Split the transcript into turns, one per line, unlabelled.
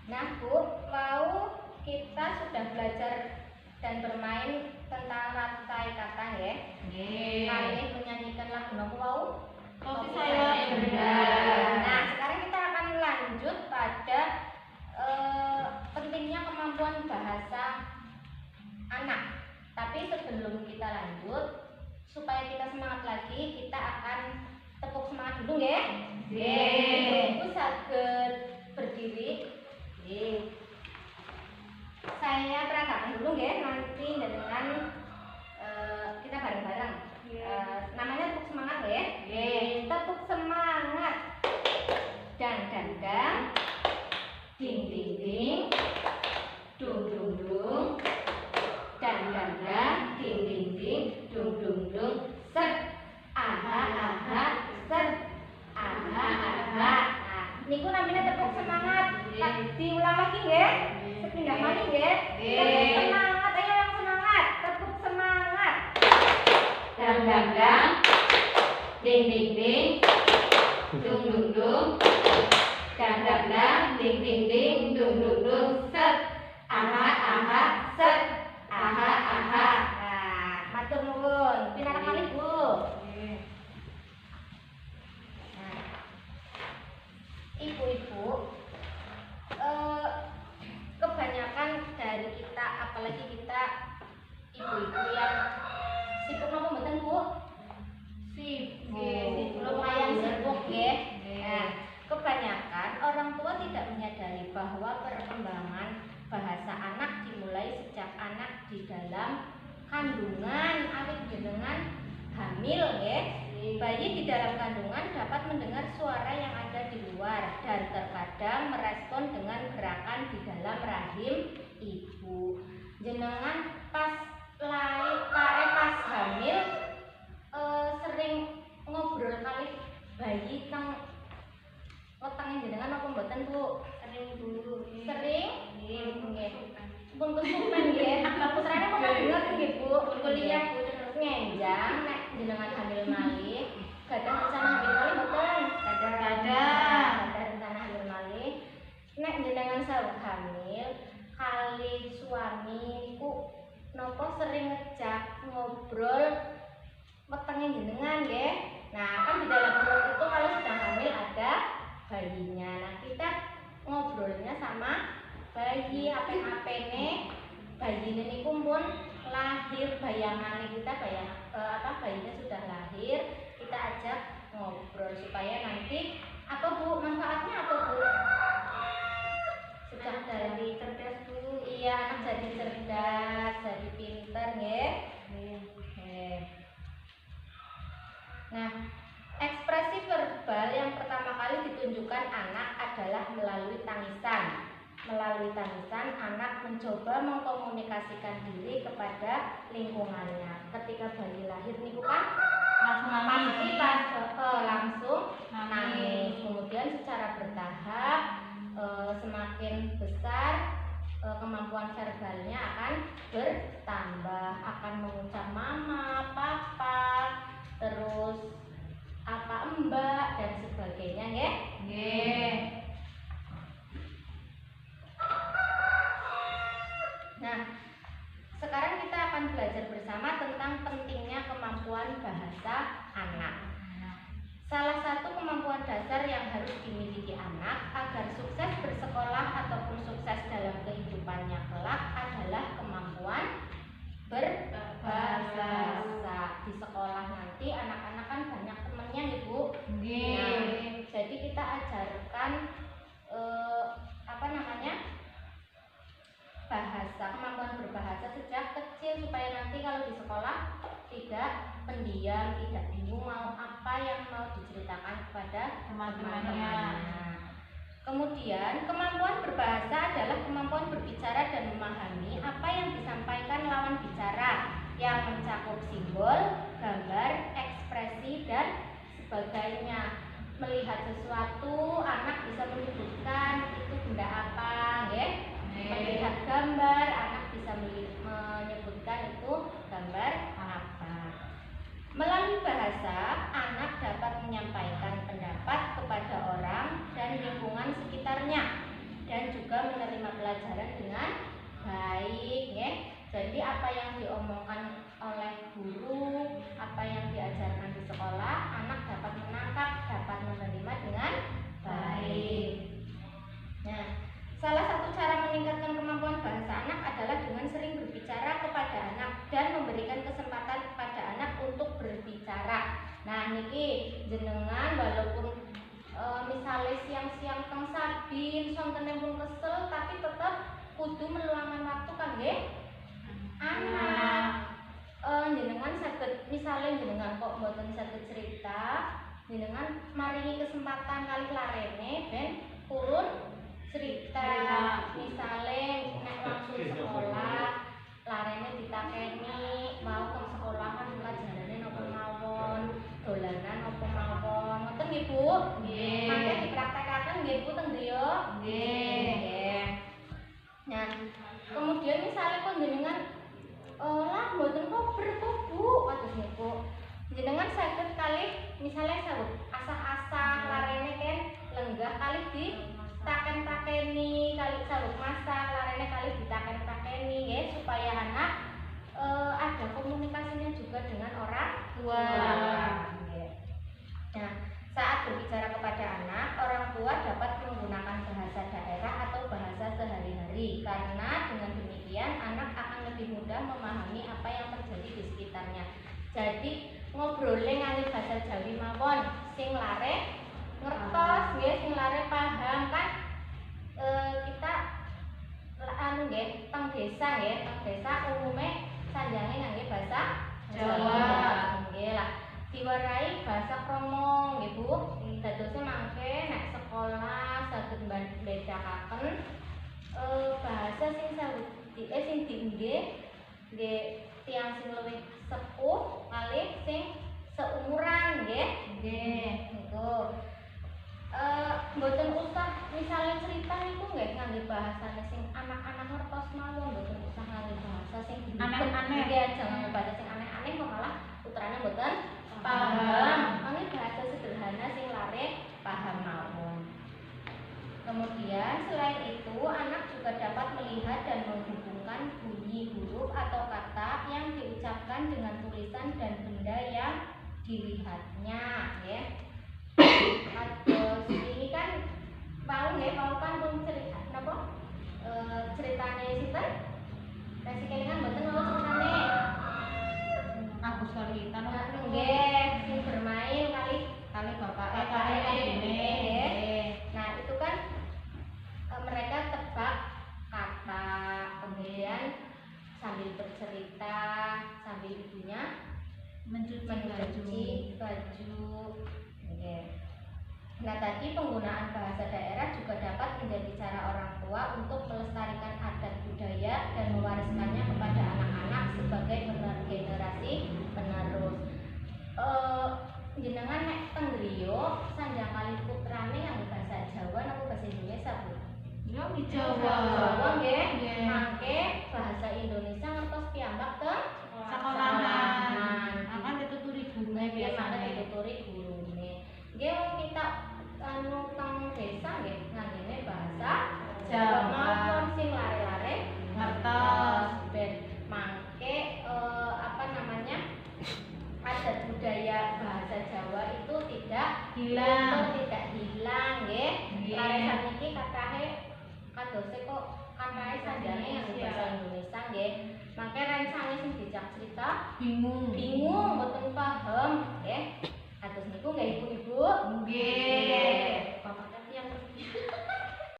Nah Bu, mau kita sudah belajar dan bermain tentang rantai kata ya. Kali menyanyikan lagu nopo wau?
Kopi saya benda.
Nah sekarang kita akan lanjut pada pentingnya kemampuan bahasa anak. Tapi sebelum kita lanjut, supaya kita semangat lagi, kita akan tepuk semangat dulu ya. Ibu saged berdiri. Saya peragakan dulu ya, nanti dengan kita bareng-bareng. Namanya tepuk semangat ya. Tepuk semangat. Dang dang dang. Ding ding ding. Dung dung dung. Dang dang dang. Ding ding ding. Dung dung dung. Set. Aha aha. Set. Aha aha. Nah, niku namanya tepuk semangat. Diulang lagi ya. Sepindah maning ya. Tepuk semangat, ayo yang semangat. Tepuk semangat.
Dang dang dang. Ding ding ding. Dung dung dung. Dang dang dang. Ding ding ding. Dung dung dung. Set. Aha aha. Set. Aha aha.
Nah, matur nuwun. Pinarang malih Bu. Nah, ibu-ibu, kebanyakan dari kita, apalagi kita ibu-ibu yang sibuk apa mboten Bu? Sibuk, lumayan sibuk ya. Nah, kebanyakan orang tua tidak menyadari bahwa perkembangan bahasa anak dimulai sejak anak di dalam kandungan, awit jenengan hamil ya. Bayi di dalam kandungan dapat mendengar suara yang ada di luar dan terkadang merespon dengan gerakan di dalam rahim ibu. Jenengan pas hamil sering ngobrol kali bayi nang wetenge jenengan apa mboten Bu? Sering Bu. Sering? Nggih. Pun kesupen nggih. Putrane kok dengar nggih Bu. Kuliah Bu terus ngenjang nek jenengan hamil malih. Gadah rencana hamil malih mboten? Gadah rencana hamil malih. Nek jenengan saweg hamil kali suami niku napa sering ngejak ngobrol wetenge jenengan nggih. Nah, kan di dalam perut itu kalau sedang hamil ada bayinya. Nah, kita ngobrolnya sama bayi, apene bayinya niku pun lahir, bayangan kita bayinya sudah lahir, kita ajak ngobrol supaya nanti apa Bu manfaatnya apa Bu? Sudah dari cerdas Bu. Iya, anak jadi cerdas, jadi pinter nggih. Nah, ekspresi verbal yang pertama kali ditunjukkan anak adalah melalui tangisan. Melalui tangisan, anak mencoba mengkomunikasikan diri kepada lingkungannya. Ketika bayi lahir niku kan langsung nangis. Kemudian secara bertahap semakin besar kemampuan verbalnya akan bertambah, akan mengucap mama, papa, terus apa mbak dan sebagainya ya. Nah, sekarang kita akan belajar bersama tentang pentingnya kemampuan bahasa anak. Salah satu kemampuan dasar yang harus dimiliki anak agar sukses bersekolah ataupun sukses dalam kehidupannya kelak adalah kemampuan berbahasa. Di sekolah nanti anak-anak kan banyak temannya nih Bu. Nah, jadi kita ajarkan kemampuan berbahasa sejak kecil supaya nanti kalau di sekolah tidak pendiam, tidak bingung mau apa yang mau diceritakan kepada teman-temannya. Kemudian kemampuan berbahasa adalah kemampuan berbicara dan memahami apa yang disampaikan lawan bicara yang mencakup simbol, gambar, ekspresi dan sebagainya. Melihat sesuatu, anak bisa menyebutkan itu benda apa, ya. Melihat gambar, anak bisa menyebutkan itu gambar apa. Melalui bahasa, anak dapat menyampaikan pendapat kepada orang dan lingkungan sekitarnya dan juga menerima pelajaran dengan baik ya. Jadi apa yang diomongkan oleh guru, apa yang diajarkan di sekolah, anak dapat menangkap, dapat menerima dengan baik. Nah, salah satu cara meningkatkan kemampuan bahasa anak adalah dengan sering berbicara kepada anak dan memberikan kesempatan kepada anak untuk berbicara. Nah, niki jenengan walaupun misalnya siang-siang teng sabin, sontene pun kesel, tapi tetap kudu meluangkan waktu kan nggih? Anak jenengan saged misalnya jenengan kok mboten saged cerita, jenengan maringi kesempatan kali larene ben turun cerita. Misalnya nek langsung sekolah larene ditakeni mau ke sekolahan pelajarane napa mawon, dolanan napa mawon. Ngoten nggih Bu? Nggih. Mangke dipraktekaken nggih Bu teng griya? Nggih. Nah, kemudian misalnya panjenengan lah mboten kober kok Bu, kados niku. Jenengan saged kalih misalnya sabut asah-asah larene kan lenggah kali di taken-takeni, kali sabut masak larene kali ditaken-takeni ya supaya anak ada komunikasinya juga dengan orang tua. Nah, saat berbicara kepada anak, orang tua dapat menggunakan bahasa daerah atau bahasa sehari-hari karena dengan demikian anak akan lebih mudah memahami apa yang terjadi di sekitarnya. Jadi ngobrolnya nganggo bahasa Jawi mawon, sing lare ngertos nggih, sing lare paham kan. Kita anu nggih teng desa nggih, teng desa umume sanjange ngangge bahasa Jawa. Nggih lah. Diwarai bahasa kromong nggih Bu. Dadose mangke nek sekolah saged mbedakaken bahasa sing sing diengge nggih tiyang sing luwih sepuh kalih sing seumuran nggih. Nggih, niku. Mboten usah misalnya cerita niku nggih ngangge bahasane sing anak-anak ngertos mawon, mboten usah ngangge bahasa sing aneh-aneh nggih, jangan bahasa sing aneh-aneh kok malah putrane mboten paham. Mangke bahasa sederhana sing lare paham mawon. Kemudian selain itu anak juga dapat melihat dan menghubungkan bunyi huruf atau kata yang diucapkan dengan tulisan dan benda yang dilihatnya ya. Terus ini kan mau nggih mau kan pun cerita napa? Ceritane sinten? Resi kelingan mboten mau ceritane. Aku cerita nggih sing bermain kali bapake kali. Nah, itu kan mereka tebak kata, kemudian sambil bercerita, sambil ibunya mencuci baju. Nah, tadi penggunaan bahasa daerah juga dapat menjadi cara orang tua untuk melestarikan adat budaya dan mewariskannya kepada anak-anak sebagai generasi penerus. Jenengan nek teng griya sanjang kali putrane nganggo bahasa Jawa napa bahasa Indonesia, Bu? Ya, Jawa. Jawa nggih. Mangke bahasa Indonesia ngertos piyambak teng sekolahan. Akan dituturi gurune biasane dituturi gurune. Nggih wong kita anu teng desa nggih nganggene bahasa Jawa mawon sing lare-lare ngertos ben mangke apa namanya adat budaya bahasa Jawa itu tidak hilang nggih. Lare sakniki katahe kadose kok katahe sanjane yang bahasa Indonesia nggih. Mangke rencane sing dijak cerita bingung mboten paham nggih. Kados niku nggih Ibu-ibu? Nggih. Bapak yang